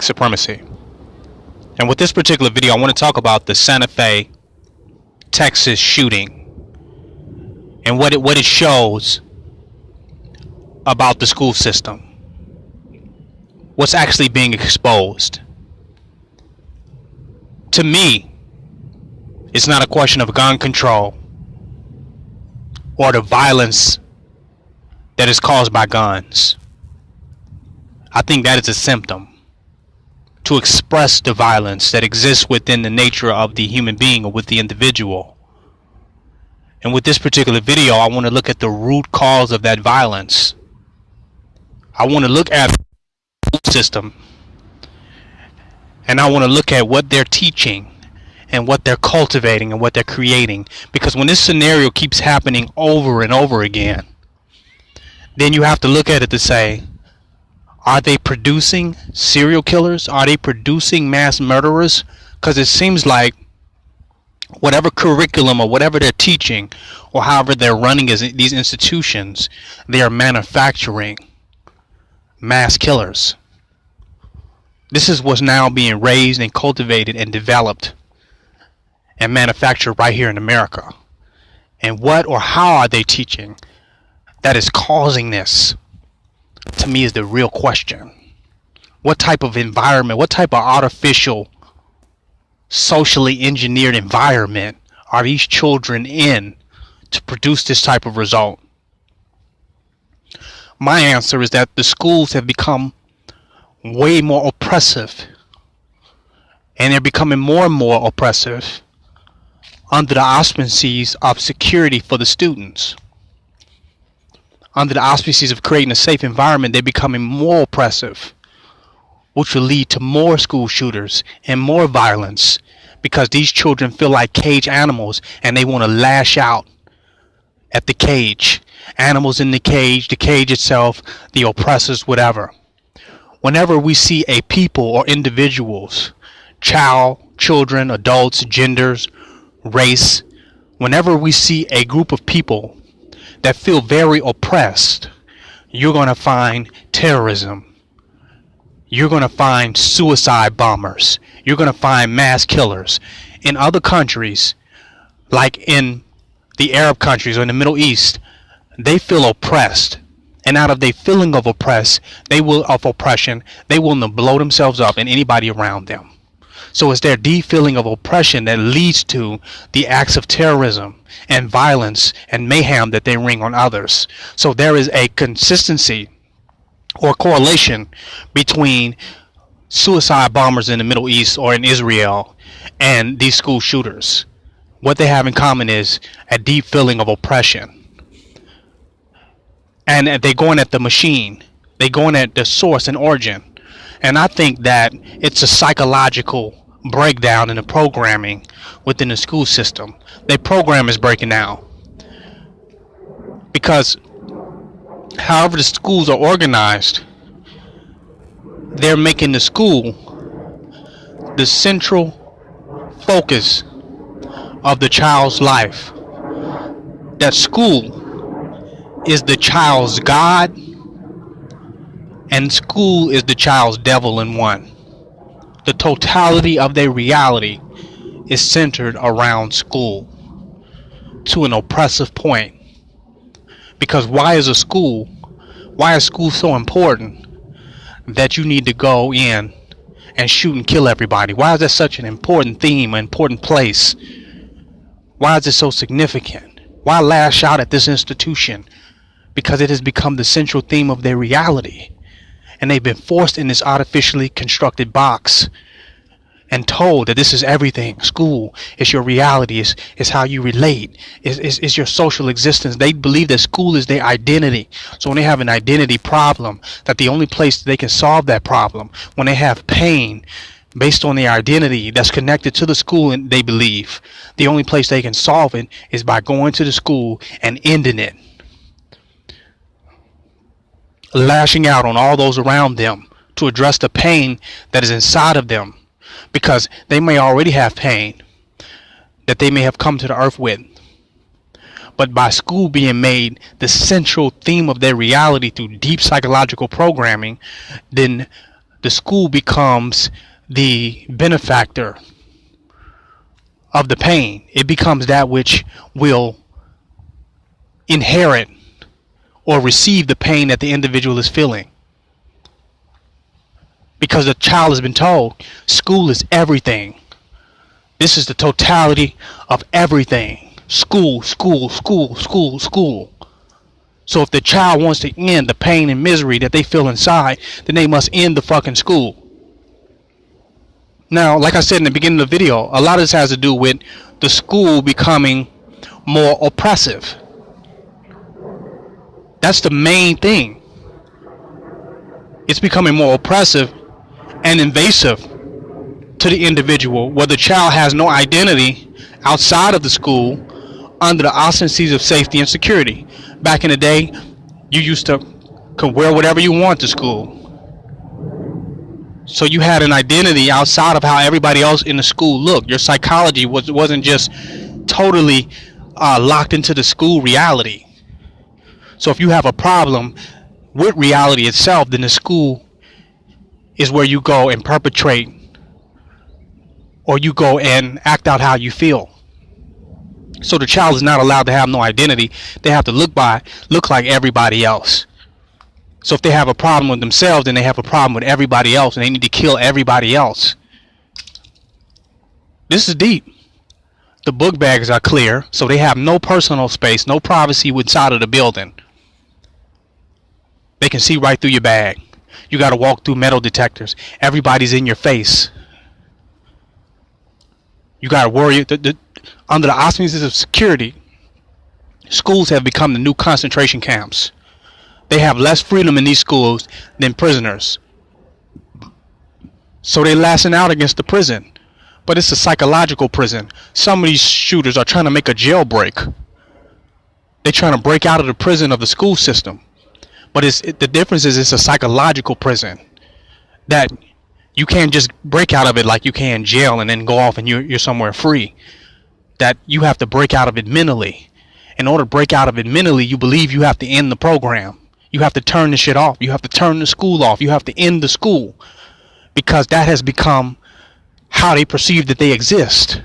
supremacy. And with this particular video, I want to talk about the Santa Fe, Texas shooting and what it shows about the school system. What's actually being exposed. To me, it's not a question of gun control or the violence that is caused by guns. I think that is a symptom to express the violence that exists within the nature of the human being or with the individual. And with this particular video, I want to look at the root cause of that violence. I want to look at the school system, and I want to look at what they're teaching and what they're cultivating and what they're creating. Because when this scenario keeps happening over and over again, then you have to look at it to say, are they producing serial killers? Are they producing mass murderers? Because it seems like whatever curriculum or whatever they're teaching or however they're running these institutions, they are manufacturing mass killers. This is what's now being raised and cultivated and developed and manufactured right here in America. And what or how are they teaching that is causing this, to me, is the real question. What type of environment, what type of artificial, socially engineered environment are these children in to produce this type of result? My answer is that the schools have become way more oppressive, and they're becoming more and more oppressive under the auspices of security for the students. Under the auspices of creating a safe environment, they're becoming more oppressive, which will lead to more school shooters and more violence, because these children feel like cage animals and they want to lash out at the cage. Animals in the cage itself, the oppressors, whatever. Whenever we see a people or individuals, children, adults, genders, race, whenever we see a group of people that feel very oppressed, you're going to find terrorism. You're going to find suicide bombers. You're going to find mass killers. In other countries, like in the Arab countries or in the Middle East, they feel oppressed. And out of their feeling of oppression, they will blow themselves up and anybody around them. So it's their deep feeling of oppression that leads to the acts of terrorism and violence and mayhem that they wring on others. So there is a consistency or correlation between suicide bombers in the Middle East or in Israel and these school shooters. What they have in common is a deep feeling of oppression. And they're going at the machine. They're going at the source and origin. And I think that it's a psychological breakdown in the programming within the school system. Their program is breaking down. Because however the schools are organized, they're making the school the central focus of the child's life. That school is the child's God, and school is the child's devil in one. The totality of their reality is centered around school to an oppressive point. Because why is school so important that you need to go in and shoot and kill everybody? Why is that such an important theme, an important place? Why is it so significant? Why lash out at this institution? Because it has become the central theme of their reality. And they've been forced in this artificially constructed box and told that this is everything. School is your reality, is how you relate, is your social existence. They believe that school is their identity. So when they have an identity problem, that the only place they can solve that problem, when they have pain based on their identity that's connected to the school, and they believe the only place they can solve it is by going to the school and ending it. Lashing out on all those around them to address the pain that is inside of them, because they may already have pain that they may have come to the earth with. But by school being made the central theme of their reality through deep psychological programming, then the school becomes the benefactor of the pain. It becomes that which will inherit or receive the pain that the individual is feeling. Because the child has been told school is everything. This is the totality of everything. School, school, school, school, school. So if the child wants to end the pain and misery that they feel inside, then they must end the fucking school. Now, like I said in the beginning of the video, a lot of this has to do with the school becoming more oppressive. That's the main thing. It's becoming more oppressive and invasive to the individual, where the child has no identity outside of the school under the auspices of safety and security. Back in the day, you used to could wear whatever you want to school. So you had an identity outside of how everybody else in the school looked. Your psychology wasn't just totally locked into the school reality. So if you have a problem with reality itself, then the school is where you go and perpetrate, or you go and act out how you feel. So the child is not allowed to have no identity. They have to look like everybody else. So if they have a problem with themselves, then they have a problem with everybody else, and they need to kill everybody else. This is deep. The book bags are clear, so they have no personal space, no privacy inside of the building. They can see right through your bag. You got to walk through metal detectors. Everybody's in your face. You got to worry. Under the auspices of security, schools have become the new concentration camps. They have less freedom in these schools than prisoners. So they're lashing out against the prison. But it's a psychological prison. Some of these shooters are trying to make a jailbreak. They're trying to break out of the prison of the school system. But the difference is it's a psychological prison that you can't just break out of it like you can jail and then go off and you're somewhere free. That you have to break out of it mentally. In order to break out of it mentally, you believe you have to end the program. You have to turn the shit off. You have to turn the school off. You have to end the school. Because that has become how they perceive that they exist.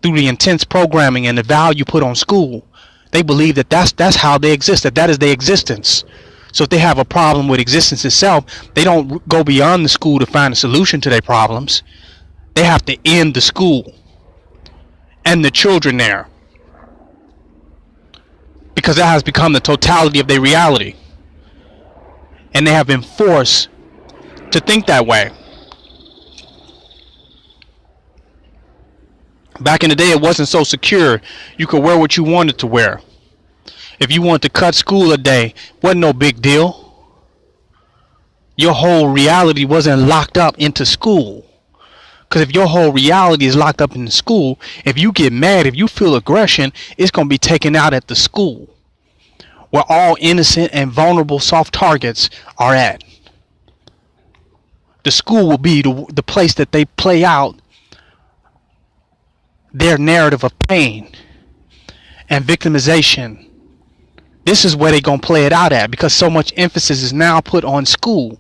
Through the intense programming and the value put on school, they believe that that's how they exist, that is their existence. So if they have a problem with existence itself, they don't go beyond the school to find a solution to their problems. They have to end the school and the children there. Because that has become the totality of their reality. And they have been forced to think that way. Back in the day, it wasn't so secure. You could wear what you wanted to wear. If you wanted to cut school a day, wasn't no big deal. Your whole reality wasn't locked up into school. Because if your whole reality is locked up in the school, if you get mad, if you feel aggression, it's going to be taken out at the school, where all innocent and vulnerable soft targets are at. The school will be the place that they play out their narrative of pain and victimization. This is where they're going to play it out at, because so much emphasis is now put on school.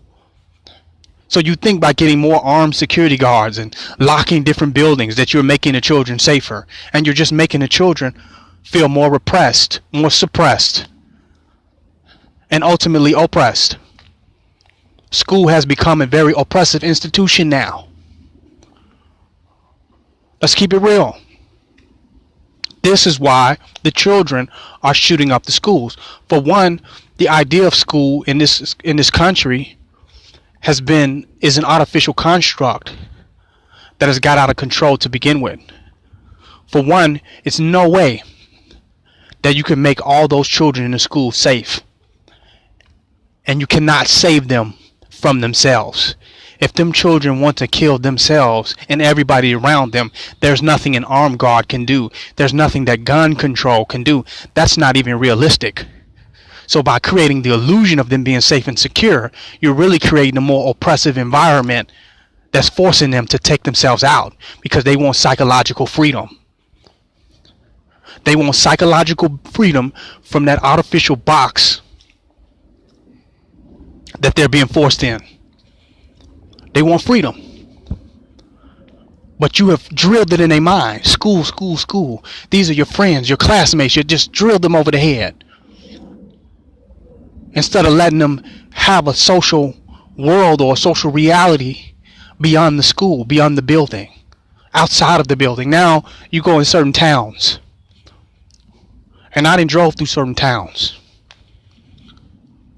So you think by getting more armed security guards and locking different buildings that you're making the children safer, and you're just making the children feel more repressed, more suppressed, and ultimately oppressed. School has become a very oppressive institution now. Let's keep it real. This is why the children are shooting up the schools. For one, the idea of school in this country is an artificial construct that has got out of control to begin with. For one, it's no way that you can make all those children in the school safe. And you cannot save them from themselves. If them children want to kill themselves and everybody around them, there's nothing an armed guard can do. There's nothing that gun control can do. That's not even realistic. So by creating the illusion of them being safe and secure, you're really creating a more oppressive environment that's forcing them to take themselves out, because they want psychological freedom. They want psychological freedom from that artificial box that they're being forced in. They want freedom. But you have drilled it in their mind. School, school, school. These are your friends, your classmates. You just drilled them over the head. Instead of letting them have a social world or a social reality beyond the school, beyond the building, outside of the building. Now you go in certain towns. And I done drove through certain towns.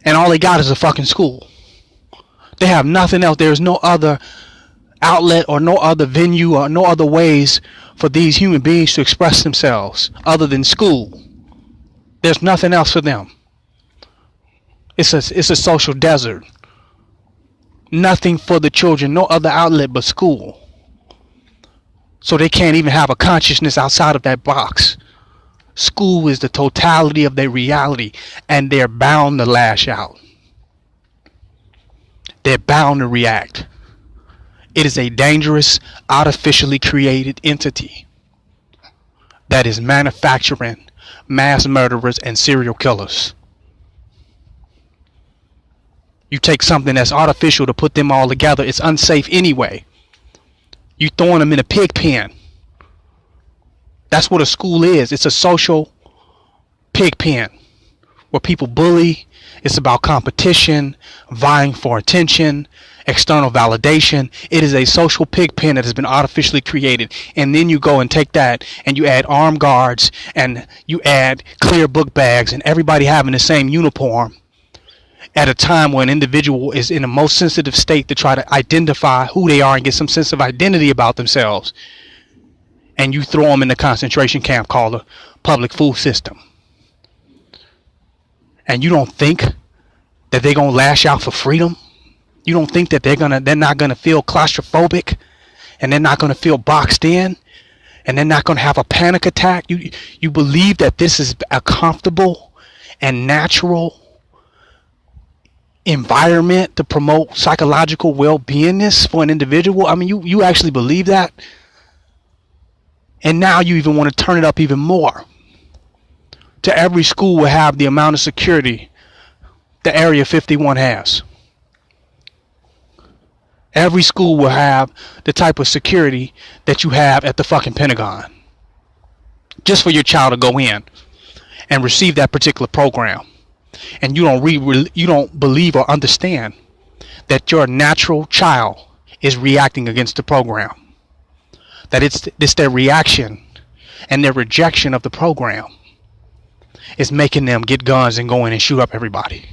And all they got is a fucking school. They have nothing else. There's no other outlet or no other venue or no other ways for these human beings to express themselves other than school. There's nothing else for them. It's a social desert. Nothing for the children, no other outlet but school. So they can't even have a consciousness outside of that box. School is the totality of their reality, and they're bound to lash out. They're bound to react. It is a dangerous, artificially created entity that is manufacturing mass murderers and serial killers. You take something that's artificial to put them all together, it's unsafe anyway. You throwing them in a pig pen. That's what a school is. It's a social pig pen where people bully. It's about competition, vying for attention, external validation. It is a social pig pen that has been artificially created. And then you go and take that and you add armed guards and you add clear book bags and everybody having the same uniform at a time when an individual is in the most sensitive state to try to identify who they are and get some sense of identity about themselves. And you throw them in the concentration camp called the public food system. And you don't think that they're gonna lash out for freedom? You don't think that they're not gonna feel claustrophobic, and they're not gonna feel boxed in, and they're not gonna have a panic attack? You believe that this is a comfortable and natural environment to promote psychological well-beingness for an individual? I mean, you actually believe that? And now you even want to turn it up even more. To every school will have the amount of security the Area 51 has. Every school will have the type of security that you have at the fucking Pentagon. Just for your child to go in and receive that particular program. And you don't believe or understand that your natural child is reacting against the program. That it's their reaction and their rejection of the program is making them get guns and go in and shoot up everybody.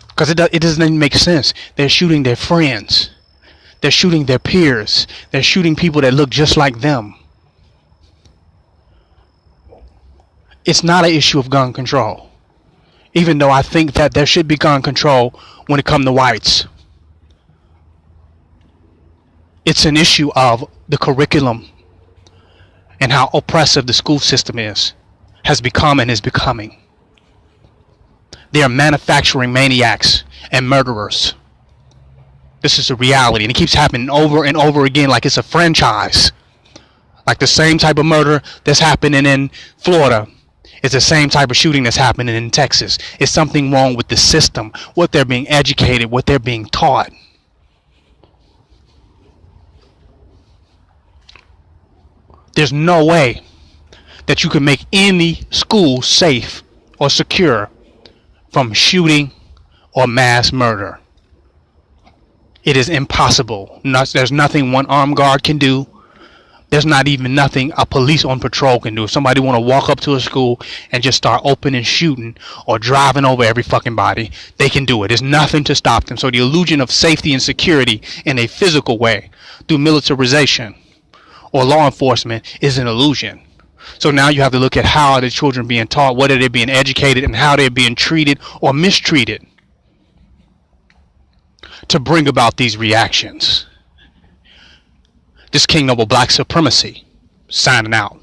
Because it doesn't even make sense. They're shooting their friends. They're shooting their peers. They're shooting people that look just like them. It's not an issue of gun control. Even though I think that there should be gun control when it comes to whites. It's an issue of the curriculum and how oppressive the school system has become and is becoming. They are manufacturing maniacs and murderers. This is a reality, and it keeps happening over and over again like it's a franchise. Like the same type of murder that's happening in Florida. It's the same type of shooting that's happening in Texas. It's something wrong with the system, what they're being educated, what they're being taught. There's no way that you can make any school safe or secure from shooting or mass murder. It is impossible. There's nothing one armed guard can do. There's not even nothing a police on patrol can do. If somebody want to walk up to a school and just start opening shooting or driving over every fucking body, they can do it. There's nothing to stop them. So the illusion of safety and security in a physical way through militarization or law enforcement is an illusion. So now you have to look at how are the children being taught, what are they being educated, and how they're being treated or mistreated to bring about these reactions. This King Noble Black Supremacy, signing out.